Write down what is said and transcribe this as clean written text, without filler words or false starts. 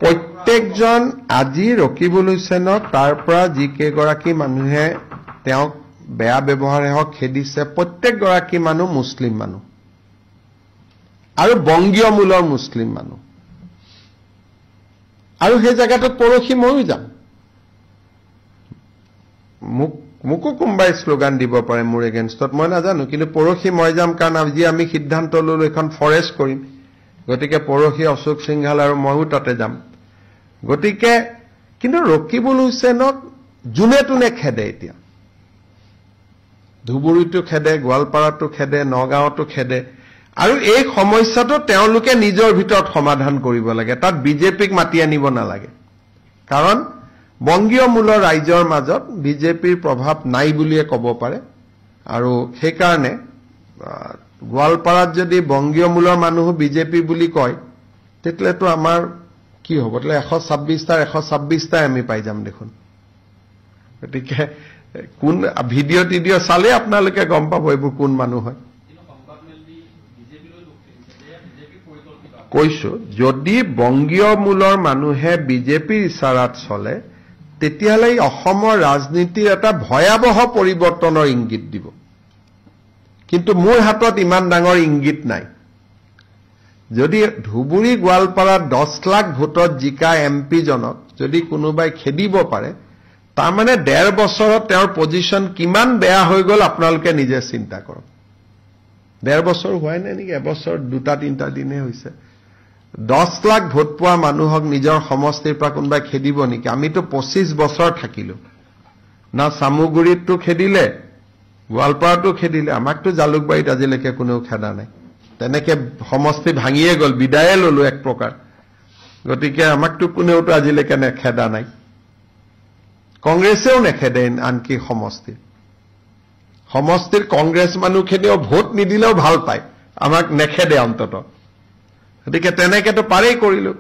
প্ৰত্যেকজন আজি ৰকিবুল হুছেইনক তাৰ পৰা যিকেইগৰাকী মানুহে তেওঁক বেয়া ব্যৱহাৰে হওক খেদিছে প্ৰত্যেকগৰাকী মানুহ মুছলিম মানুহ আৰু বংগীয় মূলৰ মুছলিম মানুহ আৰু সেই জায়গাটোত পৰখি ময়ো যাম মোকো কোনোবাই শ্লোগান দিব পাৰে মোৰ এগেইনষ্টত মই নাজানো কিন্তু পৰখি মই যাম কাৰণ আজি আমি সিদ্ধান্ত ললো এখন ফৰেষ্ট কৰিম গতিকে পৰখি অশোক সিংহাল আৰু ময়ো তাতে যাম গতিকে কিন্তু ৰকিবুল হুছেইনক জুনে তুনে খেদে এতিয়া ধুবুৰীটো খেদে গোৱালপাৰাটো খেদে নগাঁৱতো খেদে আৰু এই সমস্যাটো তেওঁলোকে নিজৰ ভিতৰত সমাধান কৰিব লাগে তাত বিজেপিক মাতি আনিব নালাগে কাৰণ বংগীয় মূলৰ ৰাইজৰ মাজত বিজেপিৰ প্ৰভাৱ নাই বুলিয়ে ক'ব পাৰে আৰু সেই কাৰণে গোৱালপাৰাত যদি বংগীয় মূলৰ মানুহ বিজেপি বুলি কয় তেতিয়াতো আমাৰ কি হ'ব তেলে 126টাই আমি পাই যাম দেখোন গতিকে কোন ভিডিঅ' চালে আপোনালোকে গম পাব এইবোৰ কোন মানুহ হয় কৈছো যদি বংগীয় মূলৰ মানুহে বিজেপিৰ ইশাৰাত চলে তেতিয়াহ'লে অসমৰ ৰাজনীতিৰ এটা ভয়াৱহ পৰিৱৰ্তনৰ ইংগিত দিব কিন্তু মোৰ হাতত ইমান ডাঙৰ ইংগিত নাই যদি ধুবুৰী গোৱালপাৰাত 10 লাখ ভোটত জিকা এমপি জনক যদি কোনোবাই খেদিব পাৰে তাৰ মানে 1.5 বছৰত তেওঁৰ পজিশন কিমান বেয়া হৈ গ'ল আপোনালোকে নিজে চিন্তা কৰক 1.5 বছৰ হোৱাই নাই নেকি এবছৰ 2-3টা দিনে হৈছে 10 লাখ ভোট পোৱা মানুহক নিজৰ সমষ্টিৰ পৰা কোনোবাই খেদিব নেকি আমিতো 25 বছৰ থাকিলো না সামুগুৰিতটো খেদিলে গোৱালপাৰাটো খেদিলে আমাকতো জালুকবাৰীত আজিলৈকে কোনেও খেদা নাই তেনেকে সমষ্টি ভাঙিয়ে গ'ল বিদায়ে ললো এক প্ৰকাৰ গতিকে আমাকতো কোনেওতো আজিলৈকে নেখেদা নাই কংগ্ৰেছেও নেখেদে আনকি সমষ্টিৰ কংগ্ৰেছ মানুহখিনিও ভোট নিদিলেও ভাল পায় আমাক নেখেদে অন্তত গতিকে তেনেকেতো পাৰেই কৰিলো